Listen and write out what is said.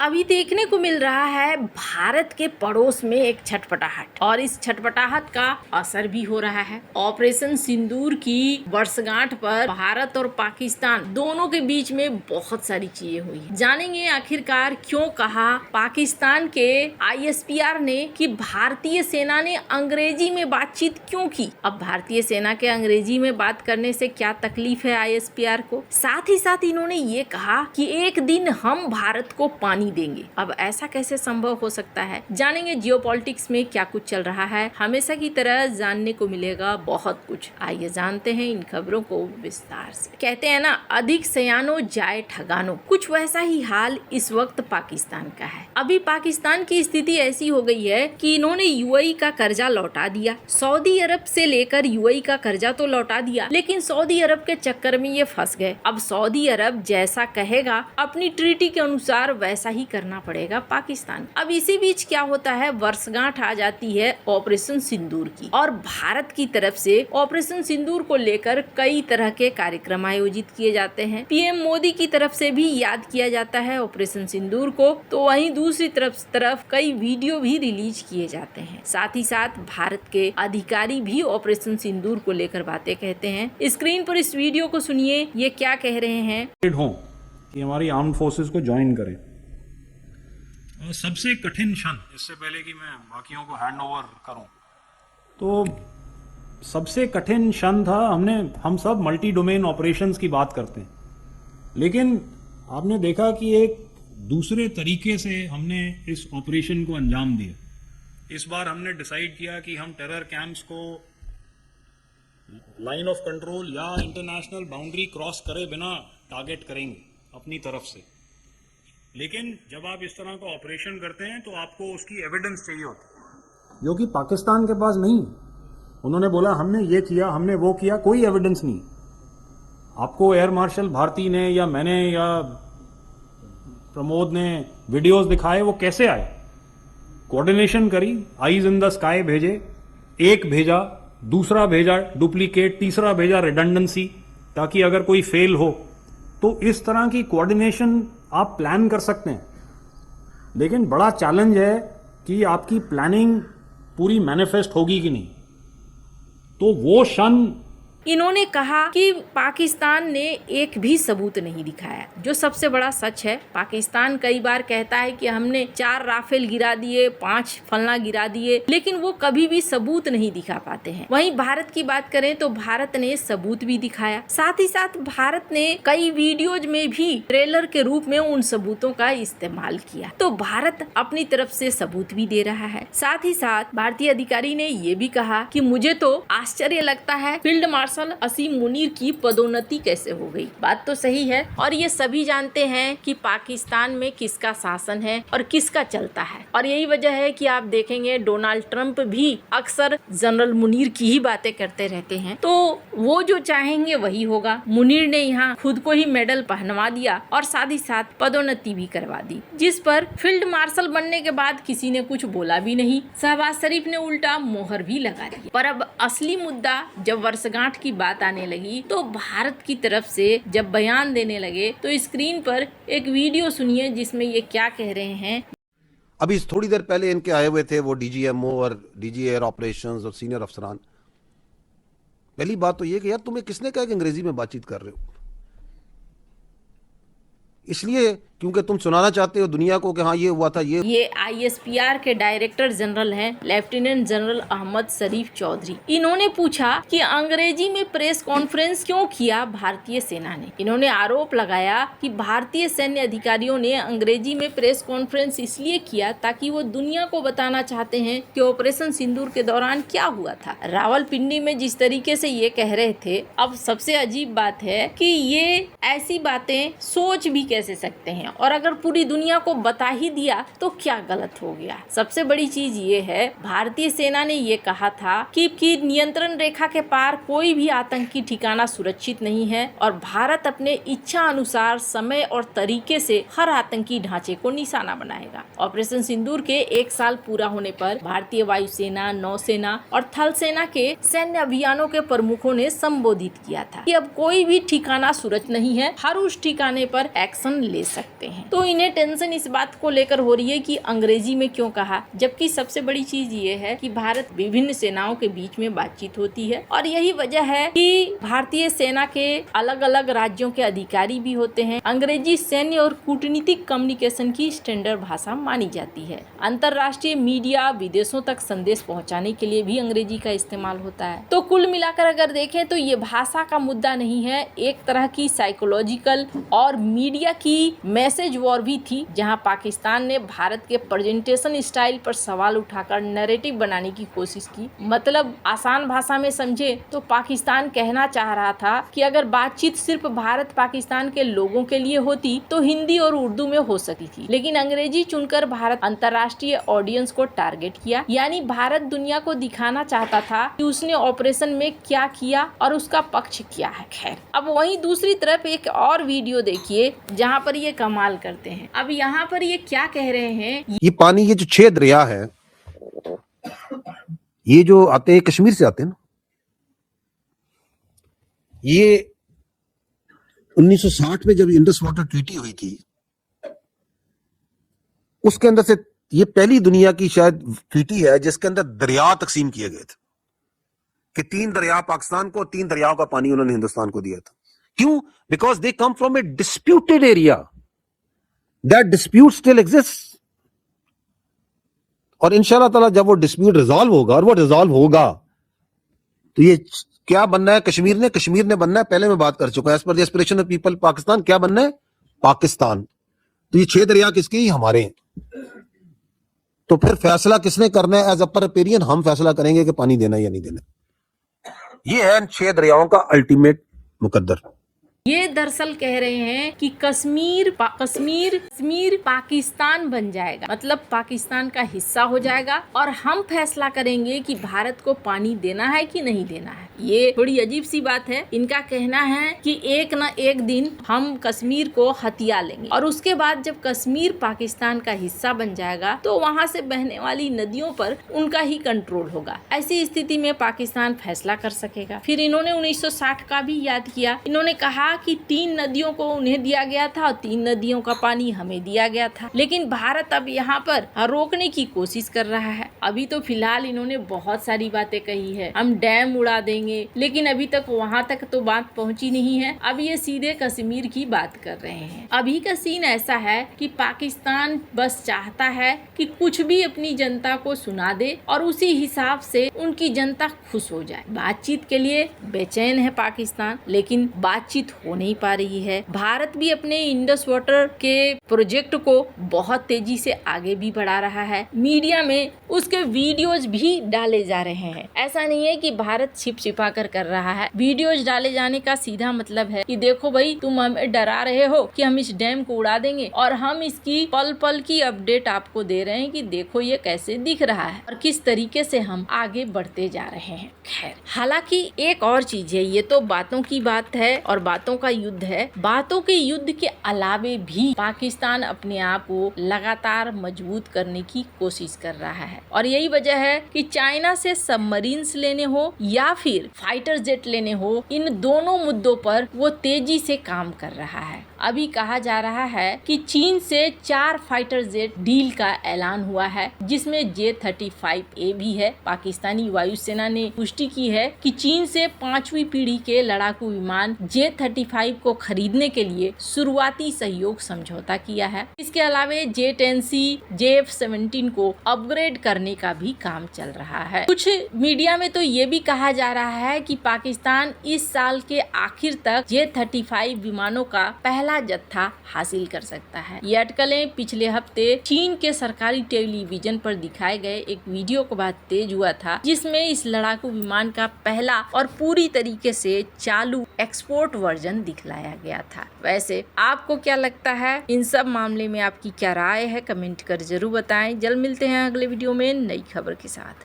अभी देखने को मिल रहा है भारत के पड़ोस में एक छटपटाहट, और इस छटपटाहट का असर भी हो रहा है। ऑपरेशन सिंदूर की वर्षगांठ पर भारत और पाकिस्तान दोनों के बीच में बहुत सारी चीजें हुई है। जानेंगे आखिरकार क्यों कहा पाकिस्तान के ISPR ने कि भारतीय सेना ने अंग्रेजी में बातचीत क्यों की। अब भारतीय सेना के अंग्रेजी में बात करने से क्या तकलीफ है ISPR को। साथ ही साथ इन्होंने ये कहा कि एक दिन हम भारत को पानी देंगे। अब ऐसा कैसे संभव हो सकता है। जानेंगे जियोपॉलिटिक्स में क्या कुछ चल रहा है। हमेशा की तरह जानने को मिलेगा बहुत कुछ। आइए जानते हैं इन खबरों को विस्तार से। कहते हैं ना, अधिक सयानो जाए ठगानो, कुछ वैसा ही हाल इस वक्त पाकिस्तान का है। अभी पाकिस्तान की स्थिति ऐसी हो गई है कि इन्होंने UAE का कर्जा लौटा दिया। सऊदी अरब से लेकर UAE का कर्जा तो लौटा दिया, लेकिन सऊदी अरब के चक्कर में ये फंस गए। अब सऊदी अरब जैसा कहेगा अपनी ट्रीटी के अनुसार वैसा ही करना पड़ेगा पाकिस्तान। अब इसी बीच क्या होता है, वर्षगांठ आ जाती है ऑपरेशन सिंदूर की, और भारत की तरफ से ऑपरेशन सिंदूर को लेकर कई तरह के कार्यक्रम आयोजित किए जाते हैं। PM मोदी की तरफ से भी याद किया जाता है ऑपरेशन सिंदूर को, तो वहीं दूसरी तरफ कई वीडियो भी रिलीज किए जाते हैं। साथ ही साथ भारत के अधिकारी भी ऑपरेशन सिंदूर को लेकर बातें कहते हैं। स्क्रीन पर इस वीडियो को सुनिए, ये क्या कह रहे हैं। कि हमारी आर्म्ड फोर्सेस को ज्वाइन करें। और सबसे कठिन क्षण, इससे पहले कि मैं बाकियों को हैंड ओवर करूं, तो सबसे कठिन क्षण था, हम सब मल्टी डोमेन ऑपरेशंस की बात करते हैं, लेकिन आपने देखा कि एक दूसरे तरीके से हमने इस ऑपरेशन को अंजाम दिया। इस बार हमने डिसाइड किया कि हम टेरर कैंप्स को लाइन ऑफ कंट्रोल या इंटरनेशनल बाउंड्री क्रॉस करे बिना टारगेट करेंगे अपनी तरफ से। लेकिन जब आप इस तरह का ऑपरेशन करते हैं तो आपको उसकी एविडेंस चाहिए होती है, जो कि पाकिस्तान के पास नहीं। उन्होंने बोला हमने ये किया, हमने वो किया, कोई एविडेंस नहीं। आपको एयर मार्शल भारती ने या मैंने या प्रमोद ने वीडियोस दिखाए, वो कैसे आए। कोऑर्डिनेशन करी, आईज इन द स्काई भेजे, एक भेजा, दूसरा भेजा डुप्लीकेट, तीसरा भेजा रिडंडेंसी, ताकि अगर कोई फेल हो तो इस तरह की कोऑर्डिनेशन आप प्लान कर सकते हैं। लेकिन बड़ा चैलेंज है कि आपकी प्लानिंग पूरी मैनिफेस्ट होगी कि नहीं। तो वो क्षण इन्होंने कहा कि पाकिस्तान ने एक भी सबूत नहीं दिखाया, जो सबसे बड़ा सच है। पाकिस्तान कई बार कहता है कि हमने 4 राफेल गिरा दिए, 5 फलना गिरा दिए, लेकिन वो कभी भी सबूत नहीं दिखा पाते हैं। वहीं भारत की बात करें तो भारत ने सबूत भी दिखाया। साथ ही साथ भारत ने कई वीडियोज में भी ट्रेलर के रूप में उन सबूतों का इस्तेमाल किया। तो भारत अपनी तरफ से सबूत भी दे रहा है। साथ ही साथ भारतीय अधिकारी ने ये भी कहा कि मुझे तो आश्चर्य लगता है फील्ड मार्शल असीम मुनीर की पदोन्नति कैसे हो गई। बात तो सही है, और ये सभी जानते हैं कि पाकिस्तान में किसका शासन है और किसका चलता है, और यही वजह है कि आप देखेंगे डोनाल्ड ट्रंप भी अक्सर जनरल मुनीर की ही बातें करते रहते हैं। तो वो जो चाहेंगे वही होगा। मुनीर ने यहाँ खुद को ही मेडल पहनवा दिया और साथ ही साथ पदोन्नति भी करवा दी, जिस पर फील्ड मार्शल बनने के बाद किसी ने कुछ बोला भी नहीं। शहबाज शरीफ ने उल्टा मोहर भी लगा दी। पर अब असली मुद्दा जब वर्षगांठ की बात आने लगी तो भारत की तरफ से जब बयान देने लगे, तो स्क्रीन पर एक वीडियो सुनिए जिसमें ये क्या कह रहे हैं। अभी थोड़ी देर पहले इनके आए हुए थे वो DGMO और DG एयर ऑपरेशंस और सीनियर अफसरान। पहली बात तो ये कि यार तुम्हें किसने कहा कि अंग्रेजी में बातचीत कर रहे हो। इसलिए क्योंकि तुम सुनाना चाहते हो दुनिया को कि हाँ ये हुआ था। ये ISPR के डायरेक्टर जनरल हैं लेफ्टिनेंट जनरल अहमद शरीफ चौधरी। इन्होंने पूछा कि अंग्रेजी में प्रेस कॉन्फ्रेंस क्यों किया भारतीय सेना ने। इन्होंने आरोप लगाया कि भारतीय सैन्य अधिकारियों ने अंग्रेजी में प्रेस कॉन्फ्रेंस इसलिए किया ताकि वो दुनिया को बताना चाहते हैं कि ऑपरेशन सिंदूर के दौरान क्या हुआ था। रावलपिंडी में जिस तरीके से ये कह रहे थे, अब सबसे अजीब बात है कि ये ऐसी बातें सोच भी कैसे सकते हैं, और अगर पूरी दुनिया को बता ही दिया तो क्या गलत हो गया। सबसे बड़ी चीज ये है, भारतीय सेना ने ये कहा था कि नियंत्रण रेखा के पार कोई भी आतंकी ठिकाना सुरक्षित नहीं है, और भारत अपने इच्छा अनुसार समय और तरीके से हर आतंकी ढांचे को निशाना बनाएगा। ऑपरेशन सिंदूर के 1 साल पूरा होने पर भारतीय वायुसेना, नौसेना और थल सेना के सैन्य अभियानों के प्रमुखों ने संबोधित किया था कि अब कोई भी ठिकाना सुरक्षित नहीं है, हर उस ठिकाने पर एक्शन ले सकते सकते हैं। तो इन्हें टेंशन इस बात को लेकर हो रही है कि अंग्रेजी में क्यों कहा, जबकि सबसे बड़ी चीज ये है कि भारत विभिन्न सेनाओं के बीच में बातचीत होती है और यही वजह है कि भारतीय सेना के अलग अलग राज्यों के अधिकारी भी होते हैं। अंग्रेजी सैन्य और कूटनीतिक कम्युनिकेशन की स्टैंडर्ड भाषा मानी जाती है। अंतर्राष्ट्रीय मीडिया विदेशों तक संदेश पहुंचाने के लिए भी अंग्रेजी का इस्तेमाल होता है। तो कुल मिलाकर अगर देखें तो ये भाषा का मुद्दा नहीं है, एक तरह की साइकोलॉजिकल और मीडिया की मैसेज वॉर भी थी, जहां पाकिस्तान ने भारत के प्रेजेंटेशन स्टाइल पर सवाल उठाकर नैरेटिव बनाने की कोशिश की। मतलब आसान भाषा में समझे तो पाकिस्तान कहना चाह रहा था कि अगर बातचीत सिर्फ भारत पाकिस्तान के लोगों के लिए होती तो हिंदी और उर्दू में हो सकती थी, लेकिन अंग्रेजी चुनकर भारत अंतर्राष्ट्रीय ऑडियंस को टारगेट किया। यानी भारत दुनिया को दिखाना चाहता था कि उसने ऑपरेशन में क्या किया और उसका पक्ष क्या है। खैर, अब वहीं दूसरी तरफ एक और वीडियो देखिए जहां पर ये कमाल करते हैं। अब यहाँ पर ये क्या कह रहे हैं, ये पानी, ये जो 6 दरिया है, ये जो आते हैं कश्मीर से आते हैं ना, ये 1960 में जब इंडस वाटर ट्रीटी हुई थी, उसके अंदर से ये पहली दुनिया की शायद ट्रीटी है जिसके अंदर दरिया तकसीम किए गए थे कि 3 दरिया पाकिस्तान को, 3 दरियाओं का पानी उन्होंने हिंदुस्तान को दिया था। क्यों? Because they come from A disputed area, that dispute still exist. और इंशाल्लाह ताला जब वो डिस्प्यूट रिजॉल्व होगा, और वो रिजॉल्व होगा, तो ये क्या बनना है कश्मीर ने बनना है, पहले मैं बात कर चुका, as per the aspiration of people Pakistan, क्या बनना है? पाकिस्तान। तो ये 6 दरिया किसके? हमारे हैं। तो फिर फैसला किसने करना है? एज अपर रिपेरियन हम फैसला करेंगे कि पानी देना या नहीं देना। ये है 6 दरियाओं का अल्टीमेट मुकद्दर। ये दरअसल कह रहे हैं कि कश्मीर पाकिस्तान बन जाएगा, मतलब पाकिस्तान का हिस्सा हो जाएगा और हम फैसला करेंगे कि भारत को पानी देना है कि नहीं देना है। ये थोड़ी अजीब सी बात है। इनका कहना है कि एक न एक दिन हम कश्मीर को हथिया लेंगे और उसके बाद जब कश्मीर पाकिस्तान का हिस्सा बन जाएगा तो वहाँ से बहने वाली नदियों पर उनका ही कंट्रोल होगा। ऐसी स्थिति में पाकिस्तान फैसला कर सकेगा। फिर इन्होंने 1960 का भी याद किया। इन्होंने कहा कि 3 नदियों को उन्हें दिया गया था और 3 नदियों का पानी हमें दिया गया था, लेकिन भारत अब यहाँ पर रोकने की कोशिश कर रहा है। अभी तो फिलहाल इन्होंने बहुत सारी बातें कही है, हम डैम उड़ा देंगे, लेकिन अभी तक वहाँ तक तो बात पहुँची नहीं है। अब ये सीधे कश्मीर की बात कर रहे हैं। अभी का सीन ऐसा है कि पाकिस्तान बस चाहता है कि कुछ भी अपनी जनता को सुना दे और उसी हिसाब से उनकी जनता खुश हो जाए। बातचीत के लिए बेचैन है पाकिस्तान, लेकिन बातचीत हो नहीं पा रही है। भारत भी अपने इंडस वाटर के प्रोजेक्ट को बहुत तेजी से आगे भी बढ़ा रहा है। मीडिया में उसके वीडियोज भी डाले जा रहे हैं। ऐसा नहीं है कि भारत छिप छिपा कर रहा है। वीडियोज डाले जाने का सीधा मतलब है कि देखो भाई, तुम हमें डरा रहे हो कि हम इस डैम को उड़ा देंगे और हम इसकी पल पल की अपडेट आपको दे रहे हैं कि देखो ये कैसे दिख रहा है और किस तरीके से हम आगे बढ़ते जा रहे हैं। खैर, हालांकि एक और चीज है, ये तो बातों की बात है और बातों का युद्ध है। बातों के युद्ध के अलावे भी पाकिस्तान अपने आप को लगातार मजबूत करने की कोशिश कर रहा है और यही वजह है कि चाइना से सबमरीन्स लेने हो या फिर फाइटर जेट लेने हो, इन दोनों मुद्दों पर वो तेजी से काम कर रहा है। अभी कहा जा रहा है कि चीन से 4 फाइटर जेट डील का ऐलान हुआ है, जिसमें J-35A भी है। पाकिस्तानी वायुसेना ने पुष्टि की है कि चीन से 5वीं पीढ़ी के लड़ाकू विमान J-35 को खरीदने के लिए शुरुआती सहयोग समझौता किया है। इसके अलावा J-10C, J-F-17 को अपग्रेड करने का भी काम चल रहा है। कुछ मीडिया में तो ये भी कहा जा रहा है कि पाकिस्तान इस साल के आखिर तक J-35 विमानों का पहला जत्था हासिल कर सकता है। ये अटकलें पिछले हफ्ते चीन के सरकारी टेलीविजन पर दिखाए गए एक वीडियो के बाद तेज हुआ था, जिसमें इस लड़ाकू विमान का पहला और पूरी तरीके से चालू एक्सपोर्ट वर्जन दिखलाया गया था। वैसे आपको क्या लगता है? इन सब मामले में आपकी क्या राय है? कमेंट कर जरूर बताएं। जल्द मिलते हैं अगले वीडियो में नई खबर के साथ।